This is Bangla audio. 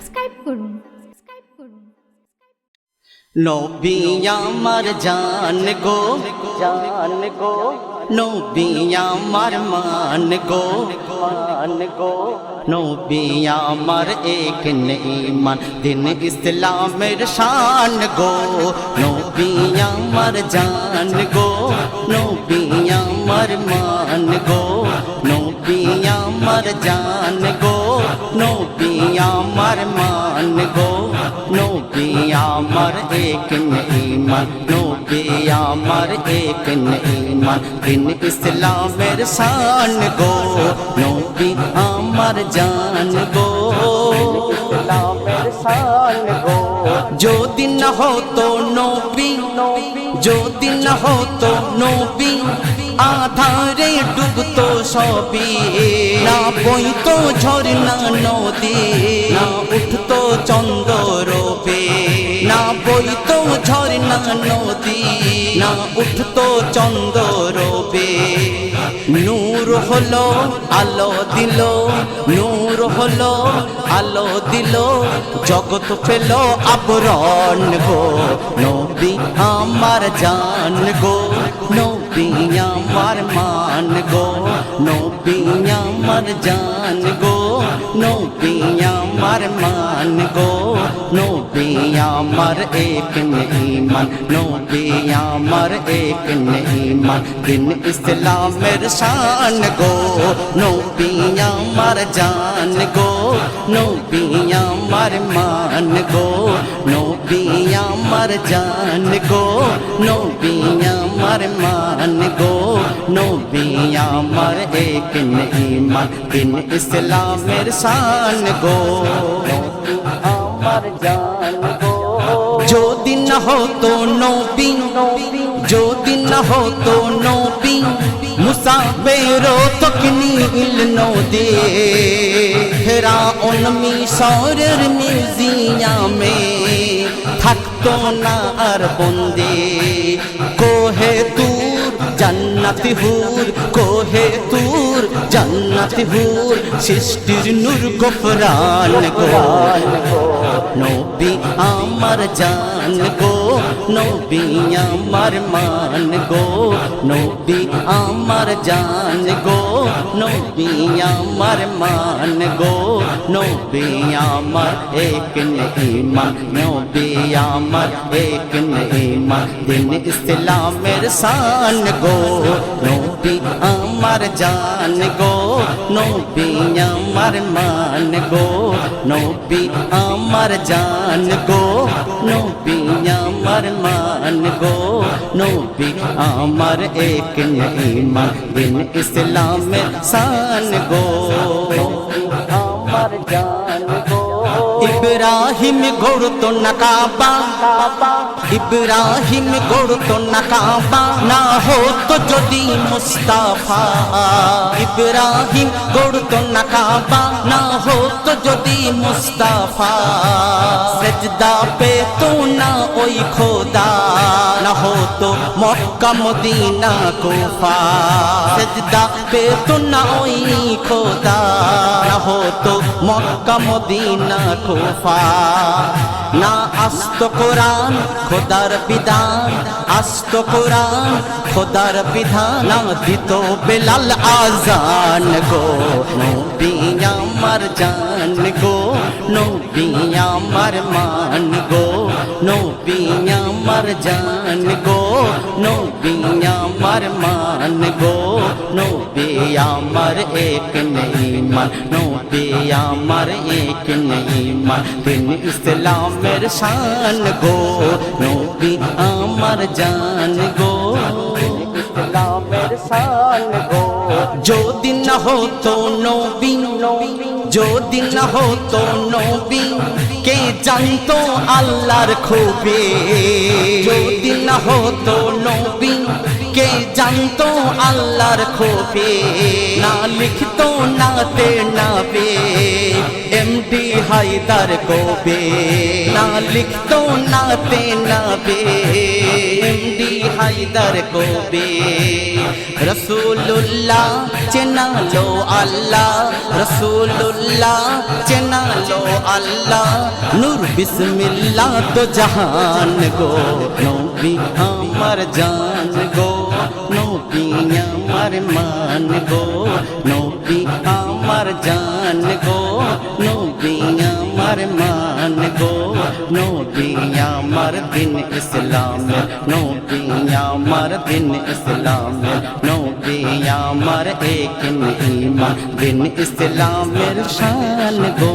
সাবস্ক্রাইব করুন। নবী আমার জান গো, নবী আমার মান গো, নবী আমার এক ঈমান দিন ইসলামের শান গো। নবী আমার জান গো, নবী আমার মান গো, নবী আমার জান গো, নবী আমার মান গো, নবী আমার এক ঈমান, নবী আমার এক ঈমান দিন ইসলামের শান গো। নবী আমার জান গো, ইসলামের শান গো। যদি না হতো নবী, যদি না হতো নবী, আধারে ডুবতো সবই, না বইতো ঝরনা নদী, না উঠতো চন্দ্রবে, না বইতো ঝরনা নদী, না উঠতো চন্দ্রবে। নূর হলো আলো দিল, নূর হলো আলো দিল, জগৎ পেল আবরণ গো। নবী আমার জান গো, নবী আমার মান গো, নবী আমার জান গো, নবী আমার মান গো, নবী আমার এক ঈমান, নবী আমার এক ঈমান দিন ইসলামের শান গো। নবী আমার জান গো, নবী আমার মান গো, নবী আমার জান গো, নবী আমার মান গো, নবী আমার এক ঈমান দিন ইসলামের শান গো। নবী আমার জান গো। যদি না হতো নবী, যদি না হতো নবী, মুসা বেরোতো নীল নদী, ফেরাউন মিশরের মিউজিয়ামে থাকতো না আর বন্দী। কোহে তুর জান্নাতি হুর, কোহে তুর জান্নাতি হুর, সৃষ্টির নূর গফরান গো। নবী আমার জান গো, নবী আমার মান গো, নবী আমার জান গো, নবী আমার মান গো, নবী আমার এক ঈমান, নবী আমার এক ঈমান দিন ইসলামের শান গো। নবী আমার জান গো, নবী আমার মান গো, নবী আমার জান গো, নবী আমার মান গো, নবী আমার এক ঈমান দিন ইসলামের শান গো। আমার জান গো। ইব্রাহিম গড়তো না কাবা, ইব্রাহিম গড়তো না কাবা, না হতো যদি মুস্তাফা। ইব্রাহিম গড়তো না কাবা, না হতো যদি মুস্তাফা। সেজদা পেতো না ওই খোদা, না হতো মক্কা মদিনা কুফা। সেজদা পেতো না ওই খোদা, না হতো মক্কা মদিনা কুফা। না আস্ত কোরআন খোদার বিধান, আস্ত কোরআন খোদার বিধান, না দিত বেলাল আজান গো। নবী আমার জান গো, নবী আমার মান গো, নবী আমার জান গো, নবী আমার মান গো, নবী আমার এক ঈমান, নবী আমার এক ঈমান দিন ইসলামের শান গো। নবী আমার জান গো, ইসলামের শান গো। যদি না হতো নবী, যদি না হতো নবী, কে জানতো আল্লাহর খুবি। যদি না হতো নবী, কে জানতো আল্লাহর খুবি। না লিখতো নাতে নবী, এমডি হায়দার গোবে না লিখতো নাতে নবে এমডি হায়দার গোবে রসুল্লাহ চেনালো আল্লাহ রসুল্লাহ চেনালো আল্লাহ নূর বিসমিল্লাহ তো জাহান গো নবী আমার জান গো নবী আমার মান গো নবী আমার জান গো নবী আমার মান গো নবী আমার দিন ইসলামের নবী আমার দিন ইসলামের নবী আমার এক ঈমান দিন ইসলামের শান গো